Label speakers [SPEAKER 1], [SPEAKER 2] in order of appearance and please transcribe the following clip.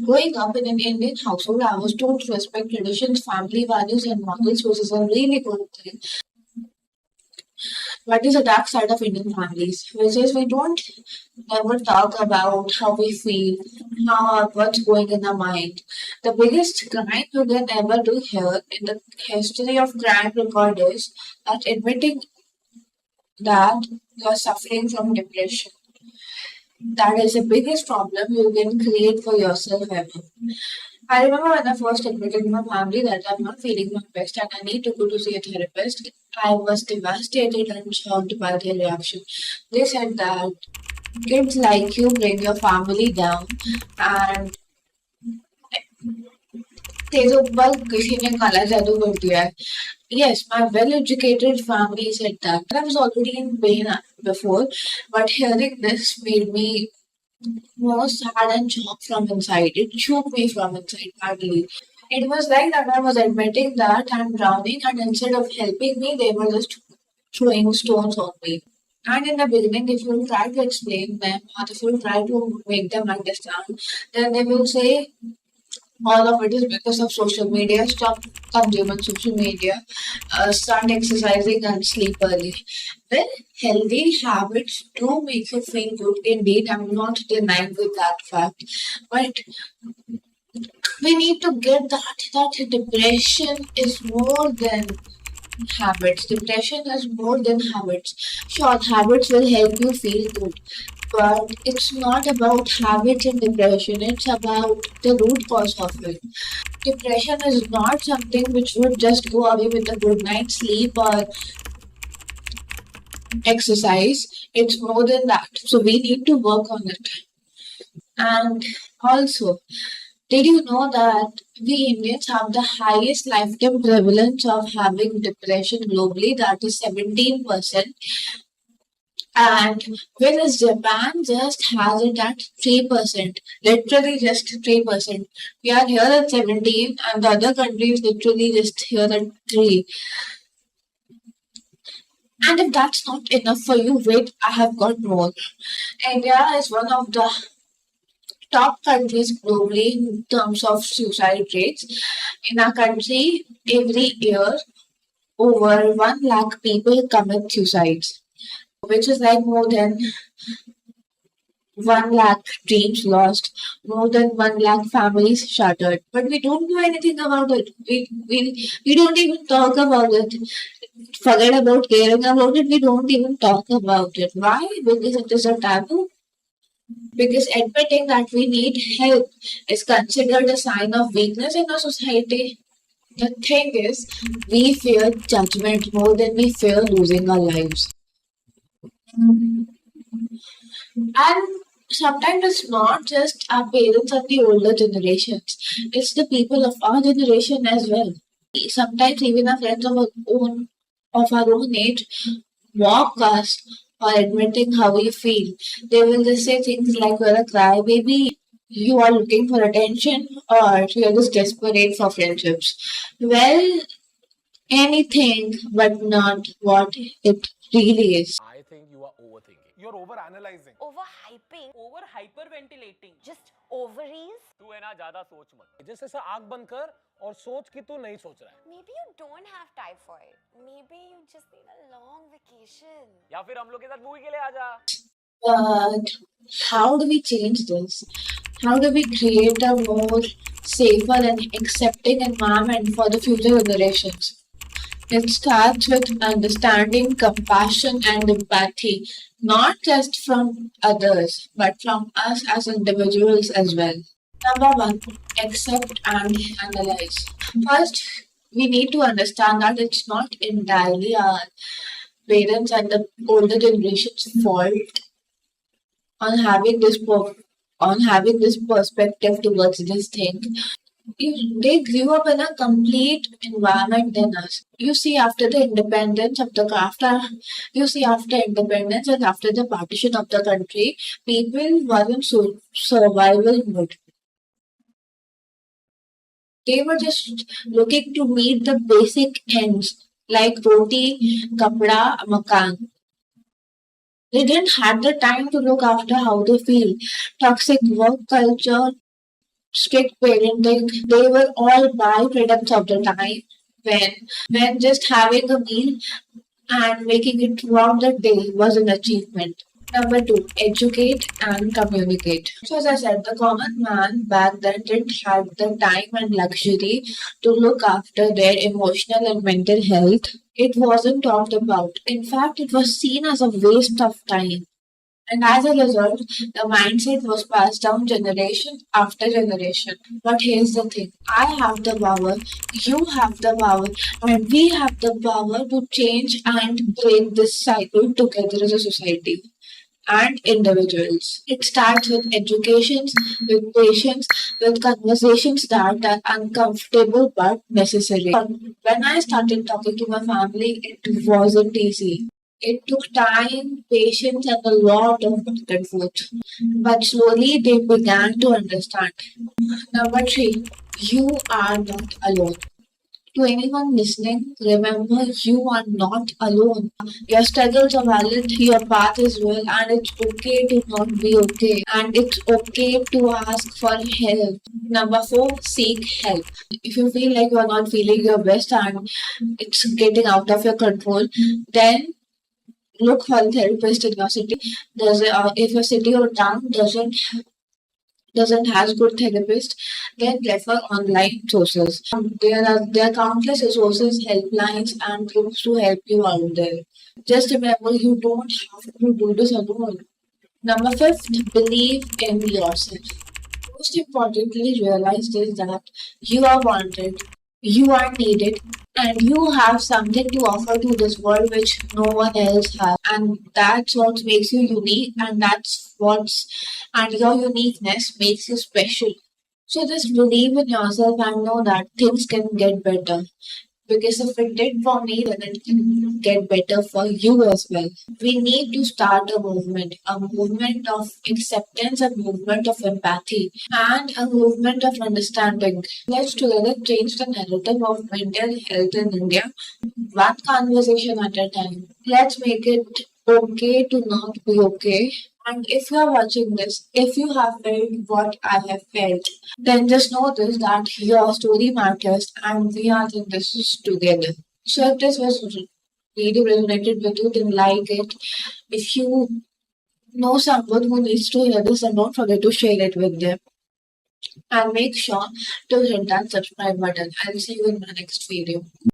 [SPEAKER 1] Growing up in an Indian household, I was taught to respect traditions, family values, and morals, which is a really good thing. But there's a dark side of Indian families, which is we don't never talk about how we feel, what's going in our mind. The biggest crime you can ever do here in the history of crime record is that admitting that you're suffering from depression. That is the biggest problem you can create for yourself ever. I remember when I first admitted to my family that I'm not feeling my best and I need to go to see a therapist. I was devastated and shocked by their reaction. They said that kids like you bring your family down and तेरे ऊपर किसी ने काला जादू कर दिया है. Yes, my well-educated family said that. I was already in pain before, but hearing this made me more sad and shocked from inside. It shook me from inside badly. It was like that I was admitting that I'm drowning, and instead of helping me, they were just throwing stones on me. And in the beginning, if you try to explain them or if you try to make them understand, then they will say all of it is because of social media. Stop consuming social media. Start exercising and sleep early. Well, healthy habits do make you feel good. Indeed, I'm not denying with that fact, but we need to get that depression is more than habits. Depression is more than habits. Sure, habits will help you feel good, but it's not about habits and depression. It's about the root cause of it. Depression is not something which would just go away with a good night's sleep or exercise. It's more than that. So we need to work on it. And also, did you know that we Indians have the highest lifetime prevalence of having depression globally? That is 17%. And whereas Japan just has it at 3%, literally just 3%. We are here at 17, and the other countries literally just here at 3. And if that's not enough for you, wait, I have got more. India is one of the top countries globally in terms of suicide rates. In our country, every year, over 1 lakh people commit suicides, which is like more than 1 lakh dreams lost, more than 1 lakh families shattered. But we don't do anything about it. We don't even talk about it. Forget about caring about it. We don't even talk about it. Why? Because it is a taboo. Because admitting that we need help is considered a sign of weakness in our society. The thing is, we fear judgment more than we fear losing our lives. And sometimes it's not just our parents and the older generations, it's the people of our generation as well. Sometimes even our friends of our own age mock us for admitting how we feel. They will just say things like you're a crybaby, you are looking for attention, or you're just desperate for friendships. Well, anything but not what it really is.
[SPEAKER 2] I think you are overthinking. You're overanalyzing.
[SPEAKER 3] Overhyping, over hyperventilating, just ovaries.
[SPEAKER 2] तू है ना ज्यादा सोच मत. जैसे ऐसा आंख बंद कर और सोच कि तू नहीं सोच रहा है.
[SPEAKER 3] Maybe you don't have typhoid. Maybe you just need a long vacation.
[SPEAKER 2] या फिर हम लोग के साथ मूवी के लिए आ जा.
[SPEAKER 1] But how do we change this? How do we create a more safer and accepting environment for the future generations? It starts with understanding, compassion, and empathy, not just from others, but from us as individuals as well. Number one, accept and analyze. First, we need to understand that it's not entirely our parents and the older generation's fault on having this perspective towards this thing. They grew up in a complete environment than us. You see, after the independence of the after you see after independence and after the partition of the country, people were in survival mode. They were just looking to meet the basic ends like roti, kapda, makan. They didn't have the time to look after how they feel. Toxic work culture, strict parenting. They were all byproducts of the time when just having a meal and making it throughout the day was an achievement. Number two, educate and communicate. So as I said, the common man back then didn't have the time and luxury to look after their emotional and mental health. It wasn't talked about. In fact, it was seen as a waste of time. And as a result, the mindset was passed down generation after generation. But here's the thing, I have the power, you have the power, and we have the power to change and break this cycle together as a society and individuals. It starts with educations, with patience, with conversations that are uncomfortable but necessary. When I started talking to my family, it wasn't easy. It took time, patience, and a lot of back and forth. But slowly they began to understand. Number three, you are not alone. To anyone listening, remember you are not alone. Your struggles are valid, your path is real, and it's okay to not be okay. And it's okay to ask for help. Number four, seek help. If you feel like you're not feeling your best and it's getting out of your control, then look for a therapist in your city. If your city or town doesn't has good therapist, then refer online sources. There are countless resources, helplines, and groups to help you out there. Just remember, you don't have to do this alone. Number fifth, believe in yourself. Most importantly, realize this that you are wanted, you are needed, and you have something to offer to this world which no one else has. And that's what makes you unique, and your uniqueness makes you special. So just believe in yourself and know that things can get better. Because if it did for me, then it can get better for you as well. We need to start a movement of acceptance, a movement of empathy, and a movement of understanding. Let's together change the narrative of mental health in India, one conversation at a time. Let's make it okay to not be okay. And if you are watching this, if you have felt what I have felt, then just know this that your story matters and we are in this together. So if this was really resonated with you, then like it. If you know someone who needs to hear this, then don't forget to share it with them. And make sure to hit that subscribe button. I'll see you in my next video.